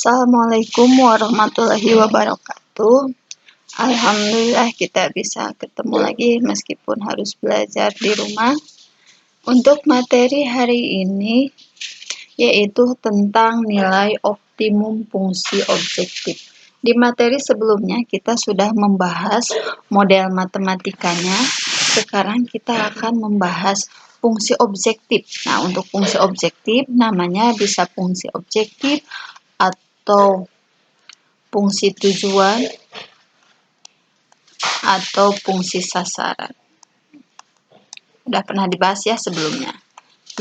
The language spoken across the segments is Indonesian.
Assalamualaikum warahmatullahi wabarakatuh. Alhamdulillah kita bisa ketemu lagi meskipun harus belajar di rumah. Untuk materi hari ini yaitu tentang nilai optimum fungsi objektif. Di materi sebelumnya kita sudah membahas model matematikanya. Sekarang kita akan membahas fungsi objektif. Nah, untuk fungsi objektif namanya bisa fungsi objektif atau fungsi tujuan atau fungsi sasaran. Udah pernah dibahas ya sebelumnya.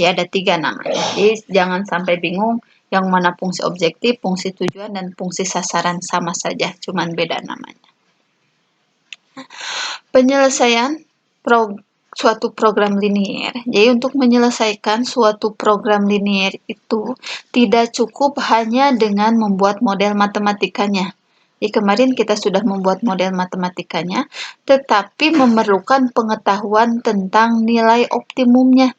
Ya, ada 3 namanya. Jadi jangan sampai bingung yang mana fungsi objektif, fungsi tujuan, dan fungsi sasaran sama saja, cuman beda namanya. Penyelesaian suatu program linier. Jadi untuk menyelesaikan suatu program linier itu tidak cukup hanya dengan membuat model matematikanya. Jadi kemarin kita sudah membuat model matematikanya, tetapi memerlukan pengetahuan tentang nilai optimumnya.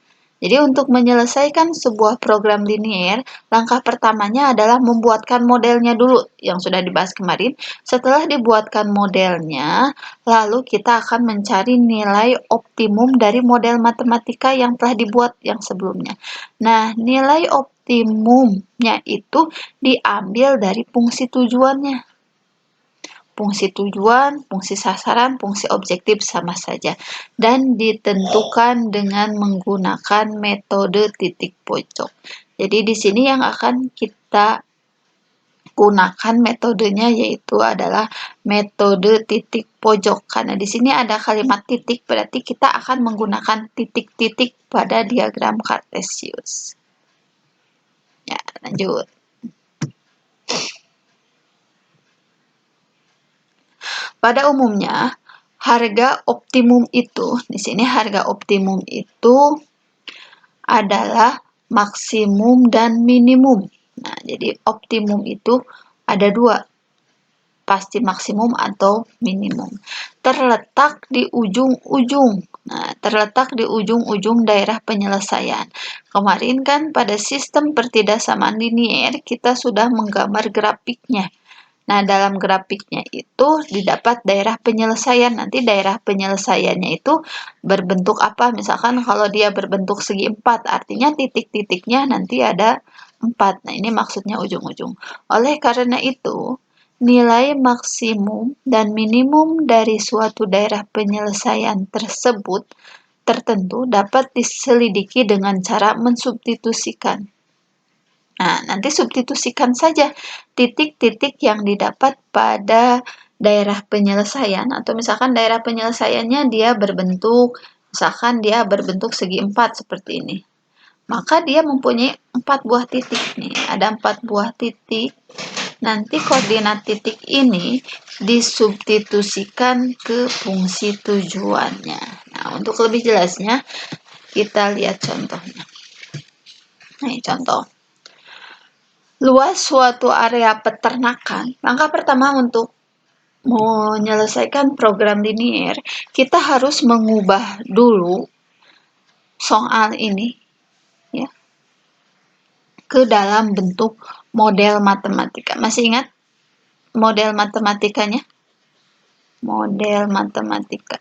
Jadi untuk menyelesaikan sebuah program linier, langkah pertamanya adalah membuatkan modelnya dulu, yang sudah dibahas kemarin. Setelah dibuatkan modelnya, lalu kita akan mencari nilai optimum dari model matematika yang telah dibuat yang sebelumnya. Nah, nilai optimumnya itu diambil dari fungsi tujuannya. Fungsi tujuan, fungsi sasaran, fungsi objektif sama saja. Dan ditentukan dengan menggunakan metode titik pojok. Jadi di sini yang akan kita gunakan metodenya yaitu adalah metode titik pojok. Karena di sini ada kalimat titik, berarti kita akan menggunakan titik-titik pada diagram Kartesius. Ya, lanjut. Pada umumnya, harga optimum itu, di sini harga optimum itu adalah maksimum dan minimum. Nah, jadi optimum itu ada 2, pasti maksimum atau minimum. Terletak di ujung-ujung. Nah, terletak di ujung-ujung daerah penyelesaian. Kemarin kan pada sistem pertidaksamaan linier kita sudah menggambar grafiknya. Nah, dalam grafiknya itu didapat daerah penyelesaian. Nanti daerah penyelesaiannya itu berbentuk apa? Misalkan kalau dia berbentuk segi 4, artinya titik-titiknya nanti ada 4. Nah, ini maksudnya ujung-ujung. Oleh karena itu, nilai maksimum dan minimum dari suatu daerah penyelesaian tersebut tertentu dapat diselidiki dengan cara mensubstitusikan. Nah, nanti substitusikan saja titik-titik yang didapat pada daerah penyelesaian, atau misalkan daerah penyelesaiannya dia berbentuk, misalkan dia berbentuk segi 4 seperti ini. Maka dia mempunyai 4 buah titik nih, ada 4 buah titik. Nanti koordinat titik ini disubstitusikan ke fungsi tujuannya. Nah, untuk lebih jelasnya kita lihat contohnya. Nah, contoh. Luas suatu area peternakan. Langkah pertama untuk menyelesaikan program linier, kita harus mengubah dulu soal ini ya ke dalam bentuk model matematika. Masih ingat model matematikanya? Model matematika.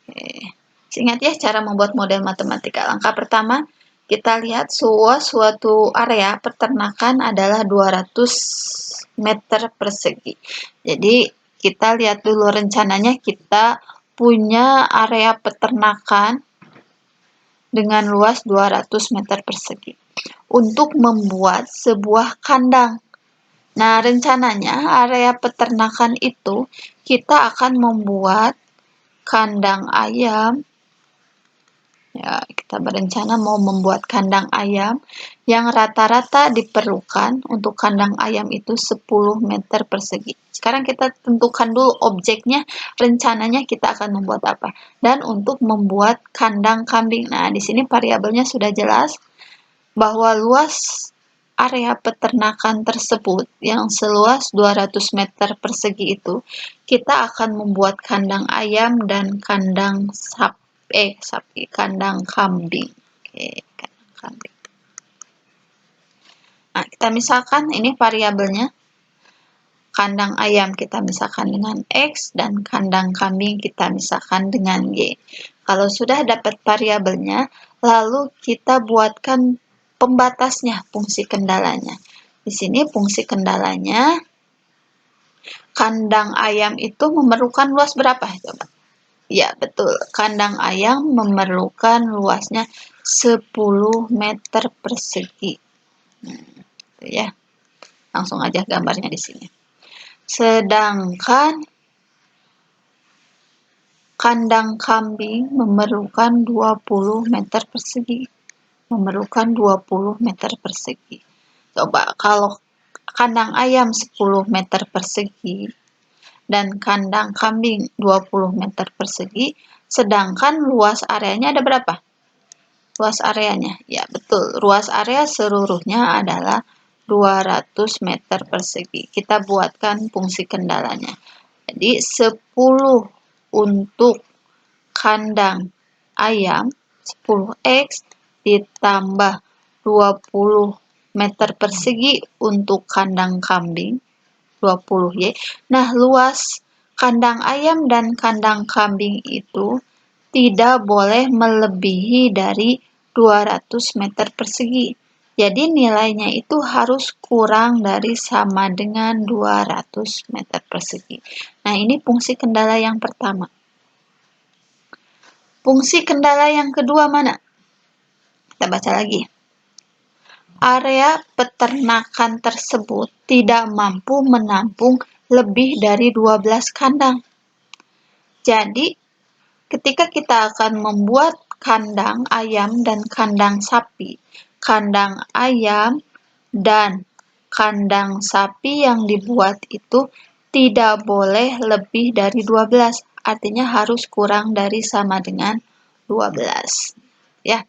Oke. Ingat ya cara membuat model matematika. Langkah pertama, kita lihat suatu area peternakan adalah 200 meter persegi. Jadi kita lihat dulu rencananya kita punya area peternakan dengan luas 200 meter persegi. Untuk membuat sebuah kandang. Nah, rencananya area peternakan itu kita akan membuat kandang ayam. Ya, kita berencana mau membuat kandang ayam yang rata-rata diperlukan untuk kandang ayam itu 10 meter persegi. Sekarang kita tentukan dulu objeknya, rencananya kita akan membuat apa. Dan untuk membuat kandang kambing. Nah, di sini variabelnya sudah jelas bahwa luas area peternakan tersebut yang seluas 200 meter persegi itu, kita akan membuat kandang ayam dan kandang kandang kambing. Oke, kandang kambing. kita misalkan, ini variabelnya. Kandang ayam kita misalkan dengan X dan kandang kambing kita misalkan dengan Y. Kalau sudah dapat variabelnya, lalu kita buatkan pembatasnya, fungsi kendalanya. Di sini fungsi kendalanya, kandang ayam itu memerlukan luas berapa? Coba. Ya, betul. Kandang ayam memerlukan luasnya 10 meter persegi. Itu ya. Langsung aja gambarnya di sini. Sedangkan kandang kambing memerlukan 20 meter persegi. Memerlukan 20 meter persegi. Coba kalau kandang ayam 10 meter persegi dan kandang kambing 20 meter persegi, sedangkan luas areanya ada berapa? Luas areanya, ya betul, luas area seluruhnya adalah 200 meter persegi. Kita buatkan fungsi kendalanya. Jadi 10 untuk kandang ayam, 10X ditambah 20 meter persegi untuk kandang kambing, 20Y. Nah, luas kandang ayam dan kandang kambing itu tidak boleh melebihi dari 200 meter persegi. Jadi nilainya itu harus kurang dari sama dengan 200 meter persegi. Nah, ini fungsi kendala yang pertama. Fungsi kendala yang kedua mana? Kita baca lagi. Area peternakan tersebut tidak mampu menampung lebih dari 12 kandang. Jadi, ketika kita akan membuat kandang ayam dan kandang sapi, kandang ayam dan kandang sapi yang dibuat itu tidak boleh lebih dari 12, artinya harus kurang dari sama dengan 12. Ya.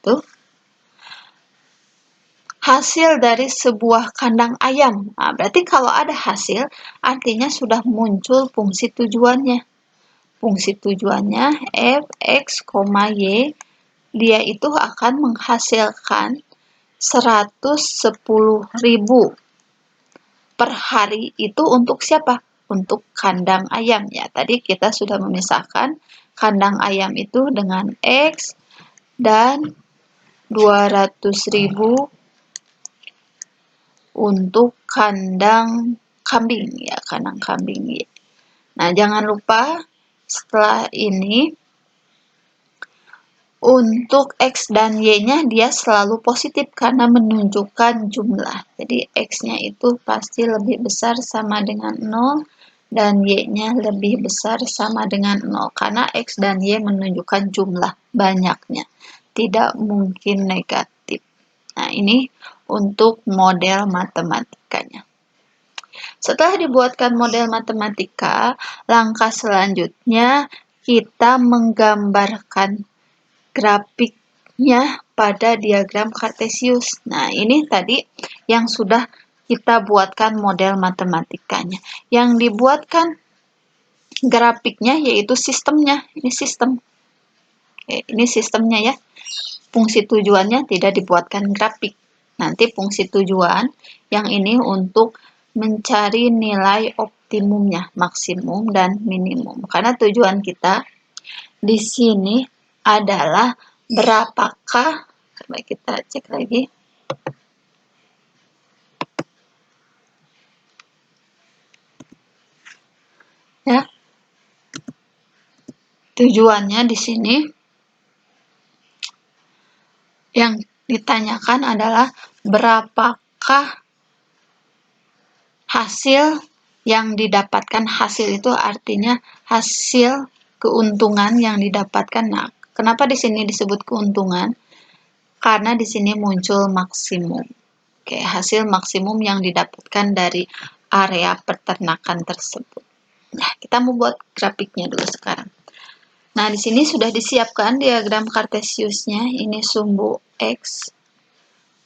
Tuh. Hasil dari sebuah kandang ayam. Nah, berarti kalau ada hasil, artinya sudah muncul fungsi tujuannya. Fungsi tujuannya f, x, y, dia itu akan menghasilkan 110.000 per hari. Itu untuk siapa? Untuk kandang ayam ya. Tadi kita sudah memisahkan kandang ayam itu dengan X dan 200.000 untuk kandang kambing ya, kandang kambing ya. Nah, jangan lupa setelah ini untuk X dan Y-nya dia selalu positif karena menunjukkan jumlah. Jadi X-nya itu pasti lebih besar sama dengan 0 dan Y-nya lebih besar sama dengan 0 karena X dan Y menunjukkan jumlah banyaknya. Tidak mungkin negatif. Nah, ini untuk model matematikanya. Setelah dibuatkan model matematika, langkah selanjutnya kita menggambarkan grafiknya pada diagram Kartesius. Nah, ini tadi yang sudah kita buatkan model matematikanya. Yang dibuatkan grafiknya yaitu sistemnya. Ini sistem. Oke, ini sistemnya ya. Fungsi tujuannya tidak dibuatkan grafik. Nanti fungsi tujuan yang ini untuk mencari nilai optimumnya, maksimum dan minimum. Karena tujuan kita di sini adalah berapakah, coba kita cek lagi. Ya. Tujuannya di sini yang ditanyakan adalah berapakah hasil yang didapatkan. Hasil itu artinya hasil keuntungan yang didapatkan. Nah, kenapa di sini disebut keuntungan? Karena di sini muncul maksimum. Oke, hasil maksimum yang didapatkan dari area peternakan tersebut. Nah, kita mau buat grafiknya dulu sekarang. Nah, di sini sudah disiapkan diagram Kartesiusnya. Ini sumbu X.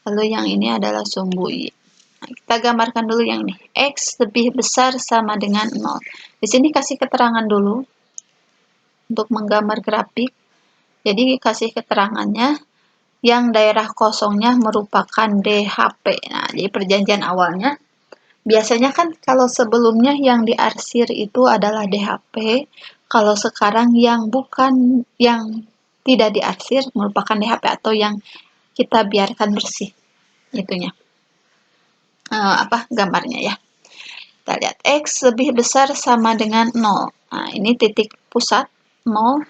Lalu yang ini adalah sumbu Y. Nah, kita gambarkan dulu yang ini. X lebih besar sama dengan 0. Di sini kasih keterangan dulu untuk menggambar grafik. Jadi kasih keterangannya yang daerah kosongnya merupakan DHP. Nah, jadi perjanjian awalnya biasanya kan kalau sebelumnya yang diarsir itu adalah DHP, kalau sekarang yang bukan, yang tidak diarsir merupakan DHP atau yang kita biarkan bersih itunya. Gambarnya ya. Kita lihat X lebih besar sama dengan 0. Nah, ini titik pusat 0,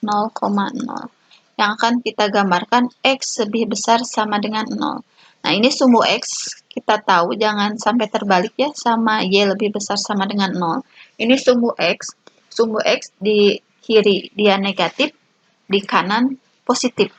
0,0. Yang akan kita gambarkan X lebih besar sama dengan 0. Nah, ini sumbu X. Kita tahu jangan sampai terbalik ya, sama Y lebih besar sama dengan 0. Ini sumbu X. Sumbu X di kiri dia negatif, di kanan positif.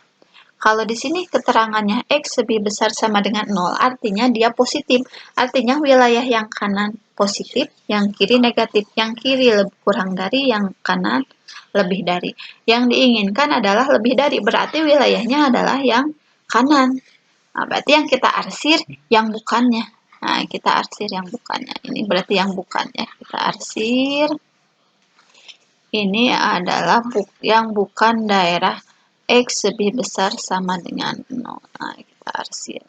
Kalau di sini keterangannya X lebih besar sama dengan 0, artinya dia positif. Artinya wilayah yang kanan positif, yang kiri negatif. Yang kiri lebih kurang dari, yang kanan lebih dari. Yang diinginkan adalah lebih dari, berarti wilayahnya adalah yang kanan. Nah, berarti yang kita arsir yang bukannya. Nah, kita arsir yang bukannya. Ini berarti yang bukannya. Kita arsir. Ini adalah yang bukan daerah X lebih besar sama dengan 0. Nah, kita arsir.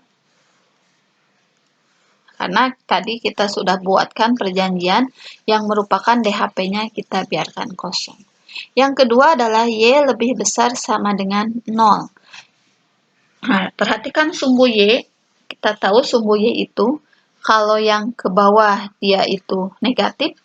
Karena tadi kita sudah buatkan perjanjian yang merupakan DHP-nya kita biarkan kosong. Yang kedua adalah Y lebih besar sama dengan 0. Nah, perhatikan sumbu Y. Kita tahu sumbu Y itu kalau yang ke bawah dia itu negatif,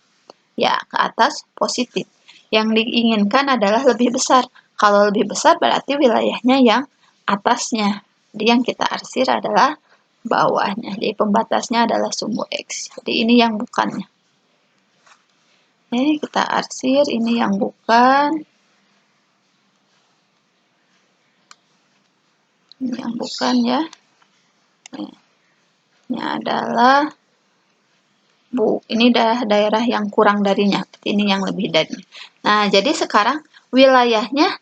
ya ke atas positif. Yang diinginkan adalah lebih besar. Kalau lebih besar berarti wilayahnya yang atasnya. Jadi yang kita arsir adalah bawahnya. Jadi pembatasnya adalah sumbu X. Jadi ini yang bukannya. Oke, kita arsir. Ini yang bukan. Ini yang bukan ya. Ini adalah ini daerah yang kurang darinya. Ini yang lebih dari. Nah, jadi sekarang wilayahnya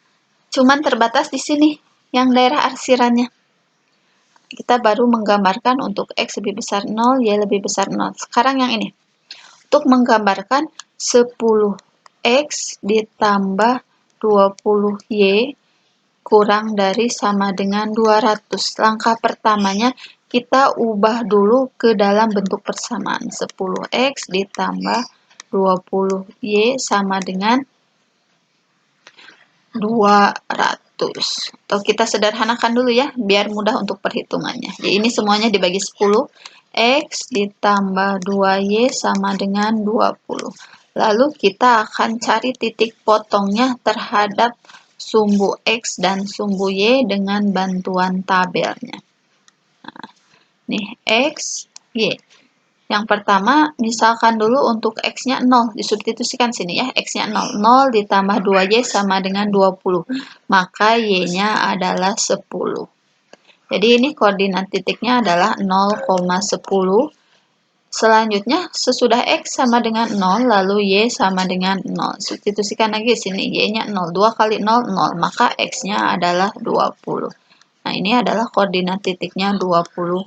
cuman terbatas di sini, yang daerah arsirannya. Kita baru menggambarkan untuk X lebih besar 0, Y lebih besar 0. Sekarang yang ini. Untuk menggambarkan 10X ditambah 20Y kurang dari sama dengan 200. Langkah pertamanya kita ubah dulu ke dalam bentuk persamaan. 10X ditambah 20Y sama dengan 200. Atau kita sederhanakan dulu ya, biar mudah untuk perhitungannya. Jadi ini semuanya dibagi 10. X ditambah 2Y sama dengan 20. Lalu kita akan cari titik potongnya terhadap sumbu X dan sumbu Y dengan bantuan tabelnya. Nah, nih X, Y. Yang pertama, misalkan dulu untuk X-nya 0, disubstitusikan sini ya, X-nya 0. 0 ditambah 2Y sama dengan 20. Maka Y-nya adalah 10. Jadi ini koordinat titiknya adalah 0,10. Selanjutnya, sesudah X sama dengan 0, lalu Y sama dengan 0. Substitusikan lagi sini, Y-nya 0. 2 kali 0, 0. Maka X-nya adalah 20. Nah, ini adalah koordinat titiknya 20,0.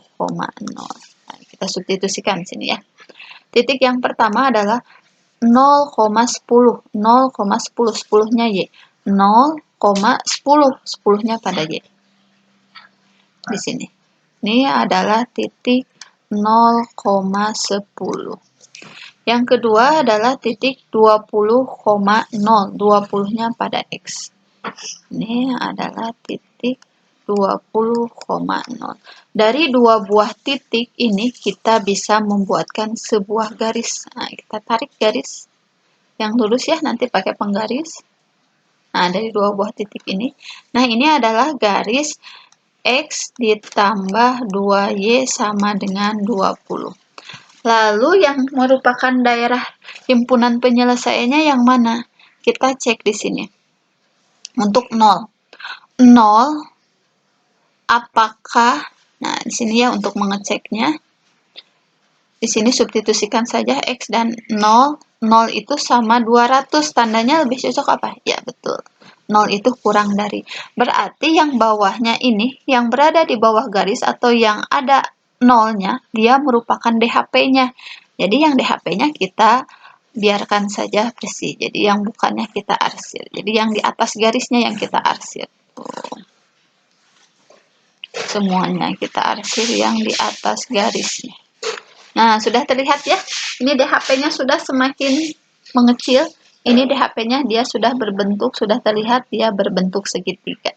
Kita substitusikan sini ya. Titik yang pertama adalah 0,10. 0,10. 10-nya Y. 0,10. 10-nya pada Y. Di sini. Ini adalah titik 0,10. Yang kedua adalah titik 20,0. 20-nya pada X. Ini adalah titik 20,0. Dari dua buah titik ini kita bisa membuatkan sebuah garis. Nah, kita tarik garis yang lurus ya, nanti pakai penggaris. Nah, dari dua buah titik ini. Nah, ini adalah garis X ditambah 2Y sama dengan 20. Lalu yang merupakan daerah himpunan penyelesaiannya yang mana? Kita cek di sini. Untuk 0. 0 apakah, nah di sini ya untuk mengeceknya, di sini substitusikan saja X dan 0. 0 itu sama 200, tandanya lebih cocok apa? Ya betul, 0 itu kurang dari. Berarti yang bawahnya ini, yang berada di bawah garis atau yang ada 0-nya, dia merupakan DHP-nya. Jadi yang DHP-nya kita biarkan saja bersih. Jadi yang bukannya kita arsir. Jadi yang di atas garisnya yang kita arsir. Tuh. semuanya kita arsir yang di atas garisnya. Nah, sudah terlihat ya, ini DHP-nya sudah semakin mengecil, ini DHP-nya dia sudah berbentuk, sudah terlihat dia berbentuk segitiga.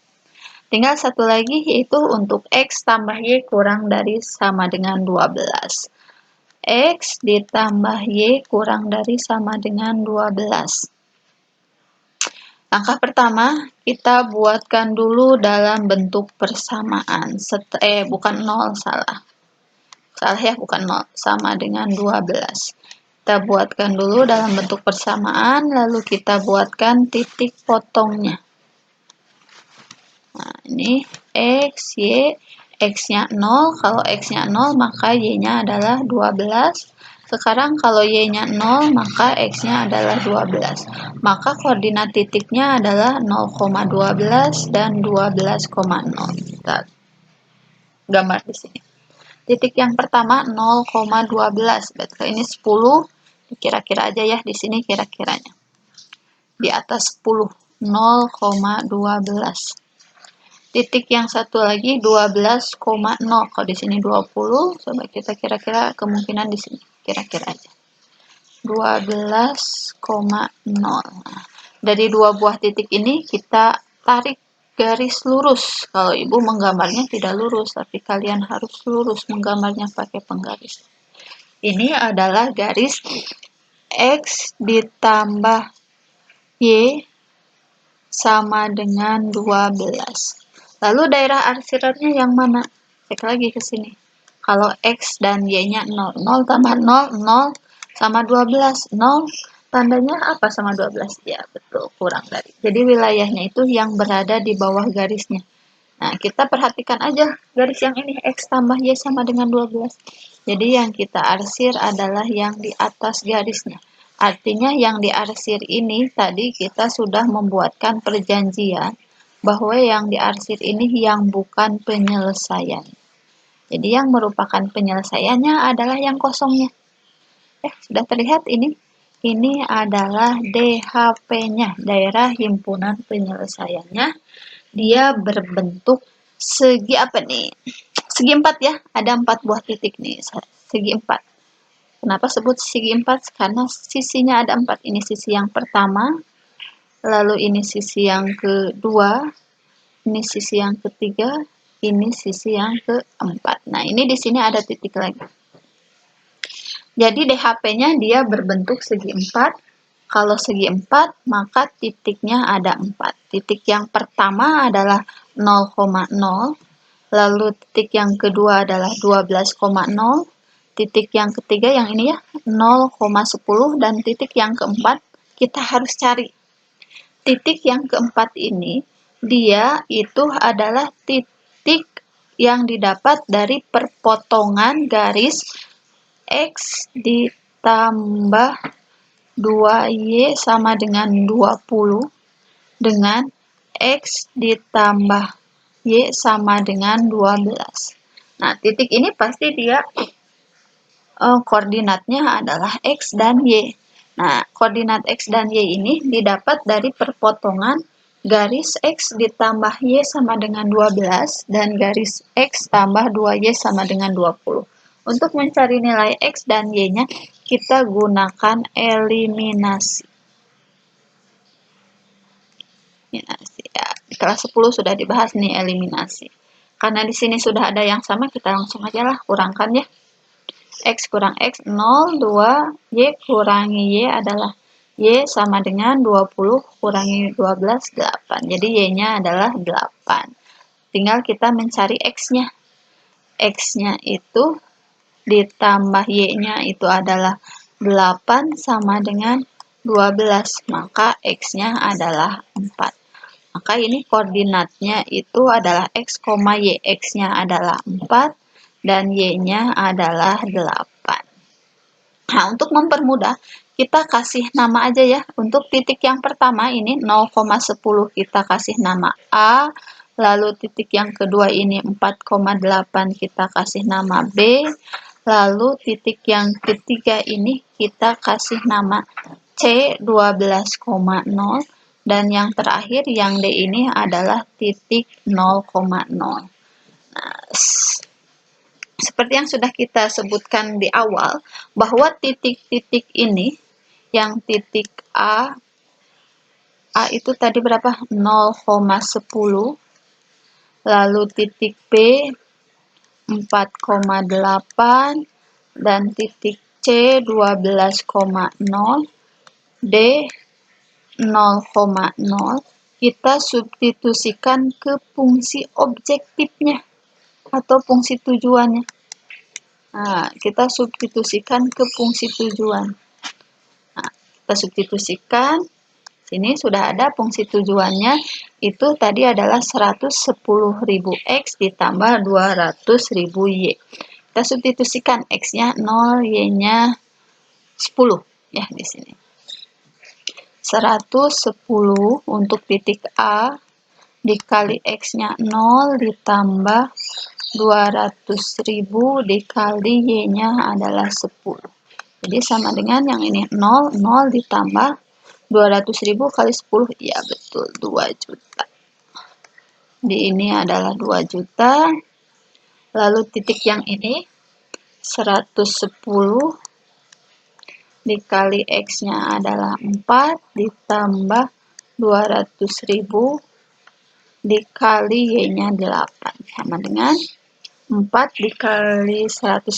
Tinggal satu lagi, yaitu untuk X tambah Y kurang dari sama dengan 12. X ditambah Y kurang dari sama dengan 12. Langkah pertama, kita buatkan dulu dalam bentuk persamaan. Bukan 0, salah. Salah ya, bukan 0. Sama dengan 12. Kita buatkan dulu dalam bentuk persamaan, lalu kita buatkan titik potongnya. Nah, ini X, Y, X-nya 0, kalau X-nya 0 maka Y-nya adalah 12. Sekarang kalau Y-nya 0 maka X-nya adalah 12. Maka koordinat titiknya adalah 0,12 dan 12,0. Kita gambar di sini. Titik yang pertama 0,12. Berarti ini 10. Kira-kira aja ya di sini kira-kiranya. Di atas 10, 0,12. Titik yang satu lagi 12,0. Kalau di sini 20, coba kita kira-kira kemungkinan di sini. Kira-kira aja. 12,0. Nah, dari dua buah titik ini kita tarik garis lurus. Kalau ibu menggambarnya tidak lurus, tapi kalian harus lurus menggambarnya pakai penggaris. Ini adalah garis X ditambah Y sama dengan 12. Lalu daerah arsirannya yang mana? Cek lagi ke sini. Kalau X dan Y-nya 0. 0 tambah 0, 0 sama 12. 0 tandanya apa sama 12? Ya, betul, kurang dari. Jadi wilayahnya itu yang berada di bawah garisnya. Nah, kita perhatikan aja garis yang ini. X tambah Y sama dengan 12. Jadi yang kita arsir adalah yang di atas garisnya. Artinya yang diarsir ini tadi kita sudah membuatkan perjanjian bahwa yang diarsir ini yang bukan penyelesaian. Jadi yang merupakan penyelesaiannya adalah yang kosongnya. Sudah terlihat ini? Ini adalah DHP-nya, daerah himpunan penyelesaiannya. Dia berbentuk segi apa nih? Segi 4 ya, ada 4 buah titik nih, segi 4. Kenapa sebut segi 4? Karena sisinya ada 4. Ini sisi yang pertama, lalu ini sisi yang kedua, ini sisi yang ketiga, ini sisi yang keempat. Nah, ini di sini ada titik lagi. Jadi DHP-nya dia berbentuk segi 4. Kalau segi 4, maka titiknya ada 4. Titik yang pertama adalah 0,0, lalu titik yang kedua adalah 12,0, titik yang ketiga yang ini ya 0,10, dan titik yang keempat kita harus cari. Titik yang keempat ini dia itu adalah titik yang didapat dari perpotongan garis X ditambah 2Y sama dengan 20 dengan X ditambah Y sama dengan 12. Nah, titik ini pasti dia koordinatnya adalah X dan Y. Nah, koordinat X dan Y ini didapat dari perpotongan garis X ditambah Y sama dengan 12 dan garis X tambah 2Y sama dengan 20. Untuk mencari nilai X dan Y-nya, kita gunakan eliminasi. Ya, di kelas 10 sudah dibahas nih eliminasi. Karena di sini sudah ada yang sama, kita langsung aja lah kurangkan ya. X kurang X 0, 2, Y kurangi Y adalah Y sama dengan 20 kurangi 12, 8. Jadi Y-nya adalah 8. Tinggal kita mencari X-nya. X-nya itu ditambah Y-nya itu adalah 8 sama dengan 12. Maka X-nya adalah 4. Maka ini koordinatnya itu adalah X, Y. X-nya adalah 4 dan Y-nya adalah 8. Nah, untuk mempermudah, kita kasih nama aja ya. Untuk titik yang pertama ini 0,10 kita kasih nama A. Lalu titik yang kedua ini 4,8 kita kasih nama B. Lalu titik yang ketiga ini kita kasih nama C 12,0. Dan yang terakhir yang D ini adalah titik 0,0. Seperti yang sudah kita sebutkan di awal, bahwa titik-titik ini, yang titik A itu tadi berapa? 0,10, lalu titik B 4,8, dan titik C 12,0, D 0,0, kita substitusikan ke fungsi objektifnya atau fungsi tujuannya. Nah, kita substitusikan ke fungsi tujuan. Nah, kita substitusikan, sini sudah ada fungsi tujuannya, itu tadi adalah 110.000 X ditambah 200.000 Y. Kita substitusikan X-nya 0, Y-nya 10 ya di sini. 110 untuk titik A dikali X-nya 0 ditambah 200.000 dikali Y-nya adalah 10. Jadi sama dengan yang ini 0, 0 ditambah 200.000 kali 10, ya betul 2 juta. Di ini adalah 2 juta. Lalu titik yang ini 110 dikali X-nya adalah 4 ditambah 200.000 dikali Y-nya 8, sama dengan 4 dikali 110,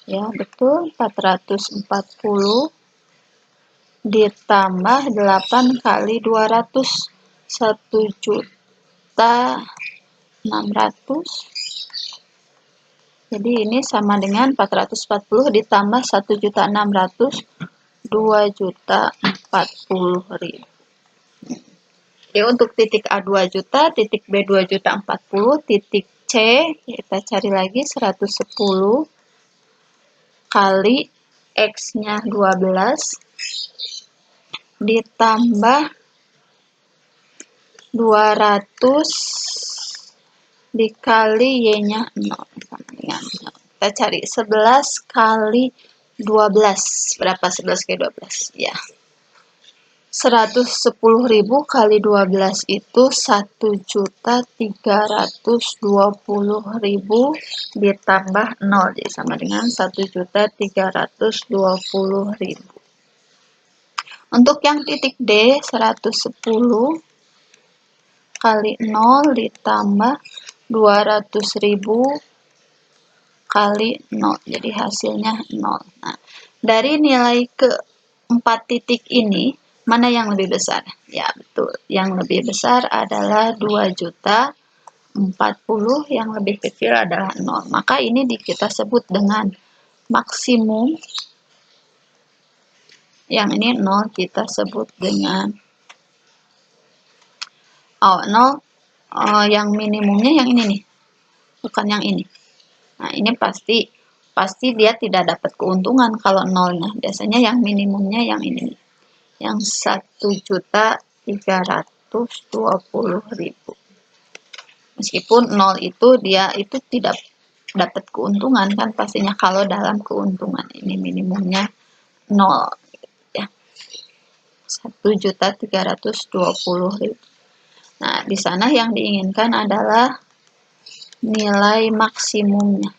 ya betul 440, ditambah 8 kali 200, 1.600.000. Jadi ini sama dengan 440 ditambah 1.600, 2.040.000. Jadi untuk titik A 2 juta, titik B 2.040.000, titik C kita cari lagi 110 kali X-nya 12 ditambah 200 dikali Y-nya 0 sama dengan 0. Kita cari 11 kali 12. Berapa 11 kali 12? Ya. 110.000 kali 12 itu 1.320.000 ditambah 0, jadi sama dengan 1.320.000. Untuk yang titik D 110 kali 0 ditambah 200.000 kali 0, jadi hasilnya 0. Nah, dari nilai keempat titik ini, mana yang lebih besar? Ya betul, yang lebih besar adalah 2 juta 40, yang lebih kecil adalah 0. Maka ini kita sebut dengan maksimum. Yang ini 0 kita sebut dengan 0. Yang minimumnya yang ini nih, bukan yang ini. Nah, ini pasti dia tidak dapat keuntungan kalau nolnya. Biasanya yang minimumnya yang ini nih, yang 1.320.000. Meskipun 0 itu dia itu tidak dapat keuntungan kan pastinya kalau dalam keuntungan. Ini minimumnya 0 ya. 1.320.000. Nah, di sana yang diinginkan adalah nilai maksimumnya.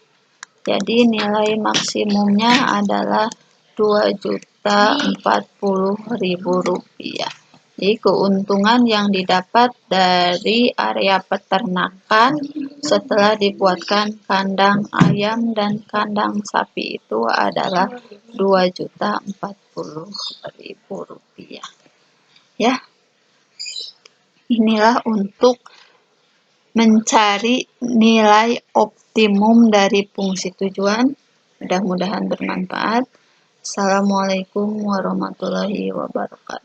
Jadi nilai maksimumnya adalah 2.040.000 rupiah. Jadi keuntungan yang didapat dari area peternakan setelah dibuatkan kandang ayam dan kandang sapi itu adalah 2.040.000 rupiah. Ya, inilah untuk mencari nilai optimum dari fungsi tujuan. Mudah-mudahan bermanfaat. Assalamualaikum warahmatullahi wabarakatuh.